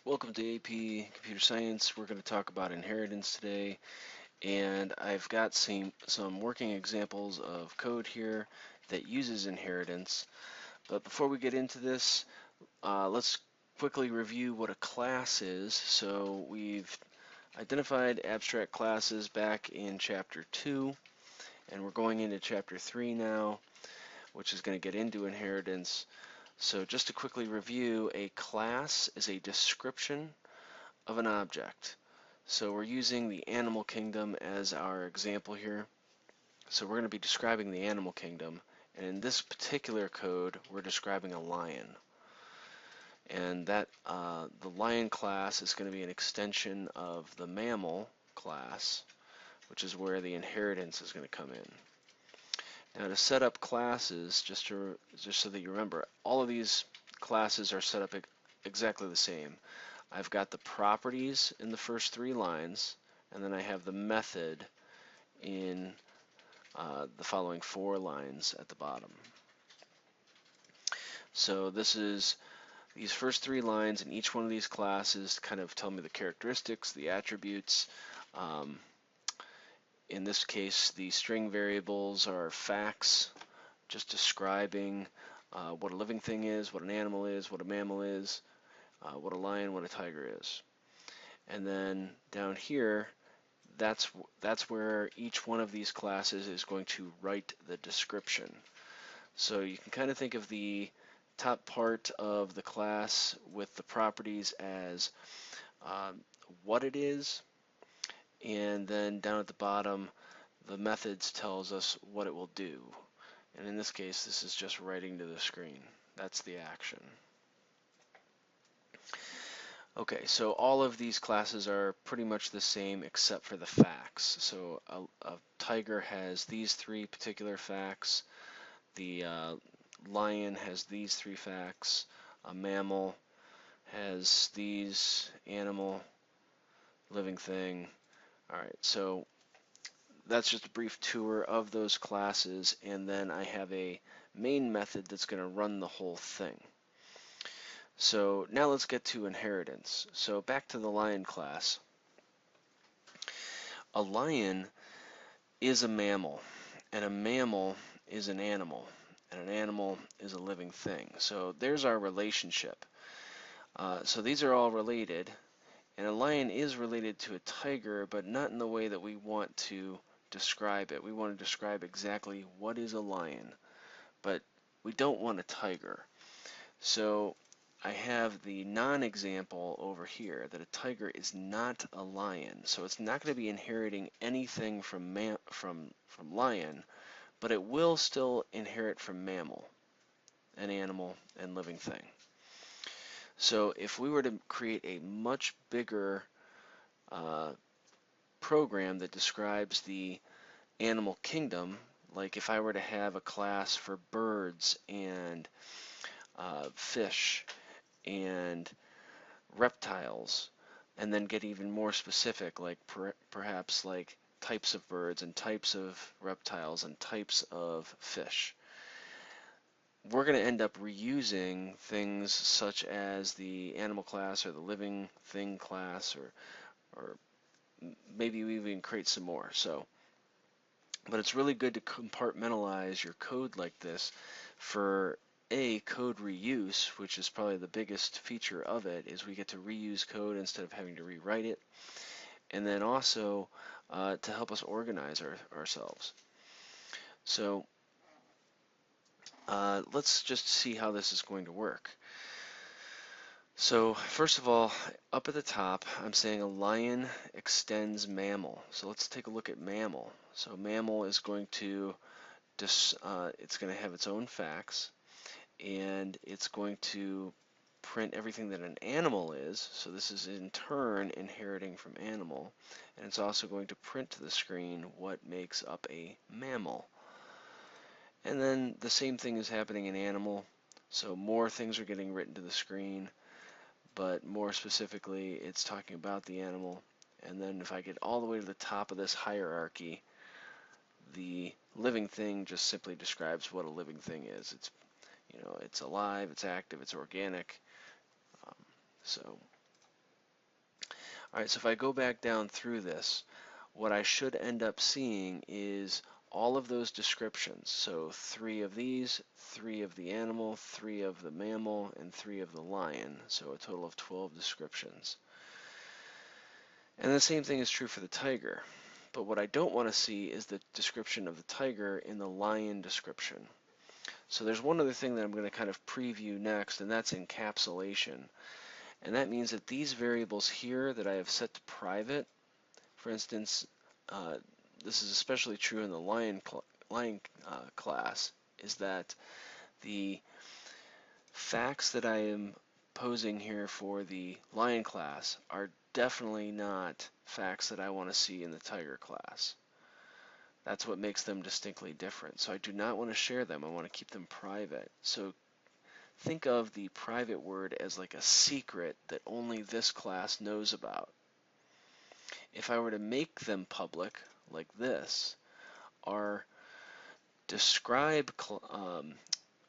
Welcome to AP Computer Science. We're going to talk about inheritance today, and I've got some working examples of code here that uses inheritance. But before we get into this, let's quickly review what a class is. So we've identified abstract classes back in Chapter 2, and we're going into Chapter 3 now, which is going to get into inheritance. So just to quickly review, a class is a description of an object. So we're using the animal kingdom as our example here. So we're going to be describing the animal kingdom, and in this particular code, we're describing a lion. And that the lion class is going to be an extension of the mammal class, which is where the inheritance is going to come in. Now to set up classes, just so that you remember, all of these classes are set up exactly the same. I've got the properties in the first 3 lines, and then I have the method in the following 4 lines at the bottom. So these first 3 lines in each one of these classes kind of tell me the characteristics, the attributes. In this case, the string variables are facts, just describing what a living thing is, what an animal is, what a mammal is, what a lion, what a tiger is. And then down here, that's where each one of these classes is going to write the description. So you can kind of think of the top part of the class with the properties as what it is, and then down at the bottom, the methods tells us what it will do. And in this case, this is just writing to the screen. That's the action. Okay, so all of these classes are pretty much the same except for the facts. So a tiger has these 3 particular facts. The lion has these 3 facts. A mammal has these, animal, living thing. Alright, so that's just a brief tour of those classes, and then I have a main method that's going to run the whole thing. So now let's get to inheritance. So back to the lion class. A lion is a mammal, and a mammal is an animal, and an animal is a living thing. So there's our relationship. So these are all related, and a lion is related to a tiger, but not in the way that we want to describe it. We want to describe exactly what is a lion, but we don't want a tiger. So I have the non-example over here that a tiger is not a lion. So it's not going to be inheriting anything from lion, but it will still inherit from mammal, an animal, and living thing. So if we were to create a much bigger program that describes the animal kingdom, like if I were to have a class for birds and fish and reptiles, and then get even more specific, like perhaps like types of birds and types of reptiles and types of fish, we're going to end up reusing things such as the animal class or the living thing class, or maybe we even create some more. But it's really good to compartmentalize your code like this for code reuse, which is probably the biggest feature of it, is we get to reuse code instead of having to rewrite it, and then also to help us organize ourselves. So let's just see how this is going to work. So first of all, up at the top, I'm saying a lion extends mammal. So let's take a look at mammal. So mammal is going to it's going to have its own facts, and it's going to print everything that an animal is. So this is in turn inheriting from animal, and it's also going to print to the screen what makes up a mammal. And then the same thing is happening in animal. So more things are getting written to the screen, but more specifically, it's talking about the animal. And then if I get all the way to the top of this hierarchy, the living thing just simply describes what a living thing is. It's alive, it's active, it's organic. So All right, so if I go back down through this, what I should end up seeing is all of those descriptions. So 3 of these, 3 of the animal, 3 of the mammal, and 3 of the lion. So a total of 12 descriptions. And the same thing is true for the tiger. But what I don't want to see is the description of the tiger in the lion description. So there's one other thing that I'm going to kind of preview next, and that's encapsulation. And that means that these variables here that I have set to private, for instance, this is especially true in the lion class, is that the facts that I am posing here for the lion class are definitely not facts that I want to see in the tiger class. That's what makes them distinctly different. So I do not want to share them. I want to keep them private. So think of the private word as like a secret that only this class knows about. If I were to make them public, like this, our describe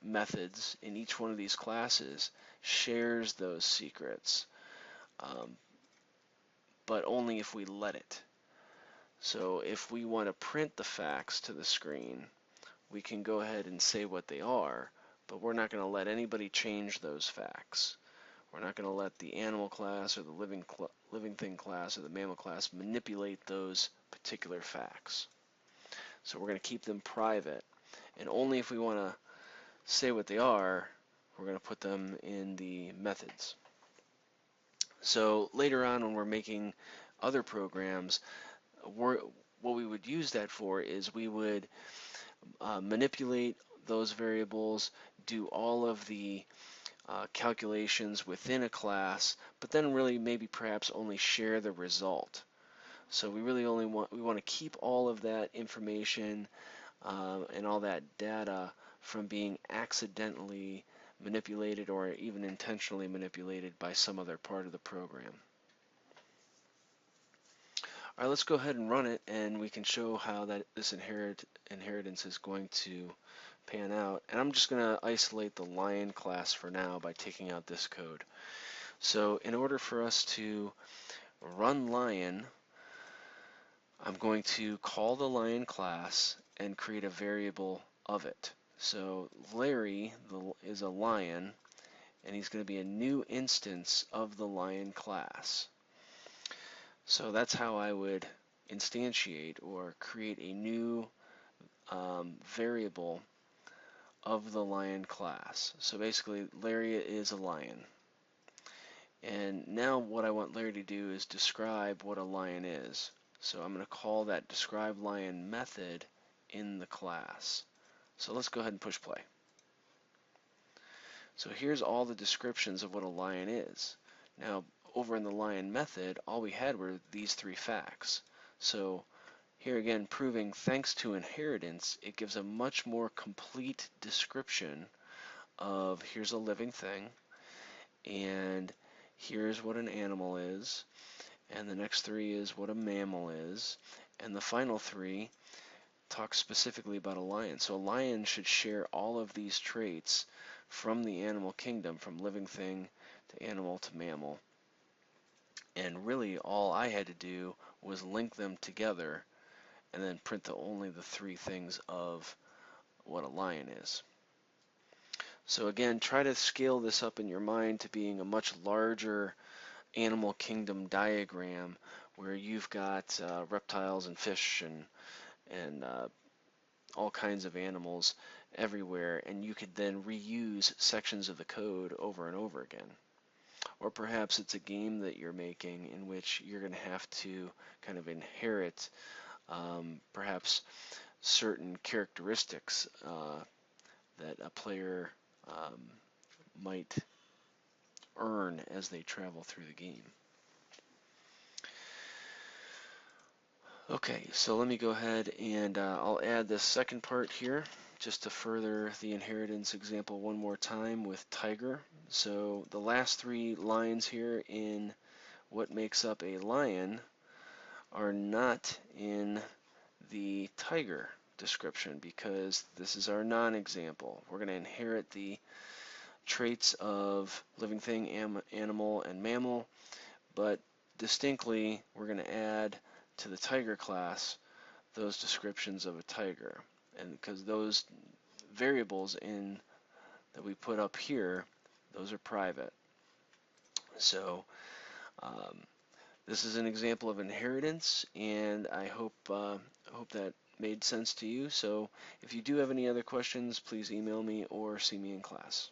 methods in each one of these classes shares those secrets, but only if we let it. So if we want to print the facts to the screen, we can go ahead and say what they are, but we're not going to let anybody change those facts. We're not going to let the animal class or the living thing class or the mammal class manipulate those particular facts. So we're going to keep them private, and only if we want to say what they are, we're going to put them in the methods. So later on when we're making other programs, what we would use that for is we would manipulate those variables, do all of the calculations within a class, but then really maybe perhaps only share the result. So we really only want to keep all of that information and all that data from being accidentally manipulated or even intentionally manipulated by some other part of the program. All right, let's go ahead and run it, and we can show how that this inheritance is going to pan out. And I'm just going to isolate the lion class for now by taking out this code. So in order for us to run lion, I'm going to call the lion class and create a variable of it. So Larry is a lion, and he's going to be a new instance of the lion class. So that's how I would instantiate or create a new variable of the lion class. So basically, Larry is a lion. And now what I want Larry to do is describe what a lion is. So I'm going to call that describe lion method in the class. So let's go ahead and push play. So here's all the descriptions of what a lion is. Now over in the lion method, all we had were these 3 facts. So here again, proving thanks to inheritance, it gives a much more complete description of here's a living thing, and here's what an animal is, and the next 3 is what a mammal is, and the final 3 talk specifically about a lion. So a lion should share all of these traits from the animal kingdom, from living thing to animal to mammal. And really all I had to do was link them together and then print only the 3 things of what a lion is. So again, try to scale this up in your mind to being a much larger animal kingdom diagram where you've got reptiles and fish and all kinds of animals everywhere, and you could then reuse sections of the code over and over again. Or perhaps it's a game that you're making in which you're going to have to kind of inherit perhaps certain characteristics that a player might earn as they travel through the game. Okay, so let me go ahead and I'll add this second part here just to further the inheritance example one more time with tiger. So the last 3 lines here in what makes up a lion are not in the tiger description because this is our non-example. We're going to inherit the traits of living thing, animal, and mammal, but distinctly, we're going to add to the tiger class those descriptions of a tiger. And because those variables that we put up here, those are private. So this is an example of inheritance, and I hope that made sense to you. So if you do have any other questions, please email me or see me in class.